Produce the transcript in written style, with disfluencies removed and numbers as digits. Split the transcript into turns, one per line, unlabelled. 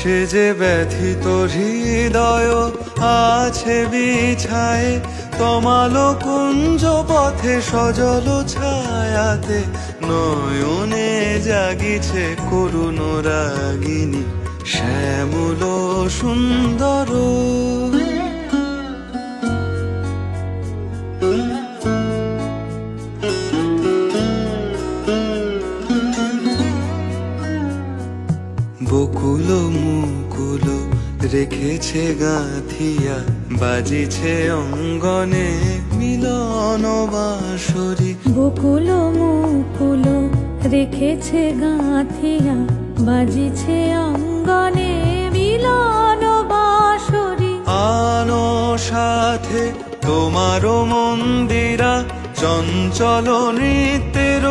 সে যে ব্যথিত হৃদয় আছে বিছায়ে, তমালো কুঞ্জ পথে সজল ছায়াতে নয়নে জাগিছে করুণ রাগিনী শ্যামল সুন্দর। বকুল মুকুল রেখেছে গাঁথিয়া, বাজিছে অঙ্গনে মিলন বাঁশরি।
বকুল মুকুল রেখেছে গাঁথিয়া, বাজিছে অঙ্গনে মিলন বাঁশরি।
আনো সাথে তোমারও মন্দিরা, চঞ্চল নৃত্যের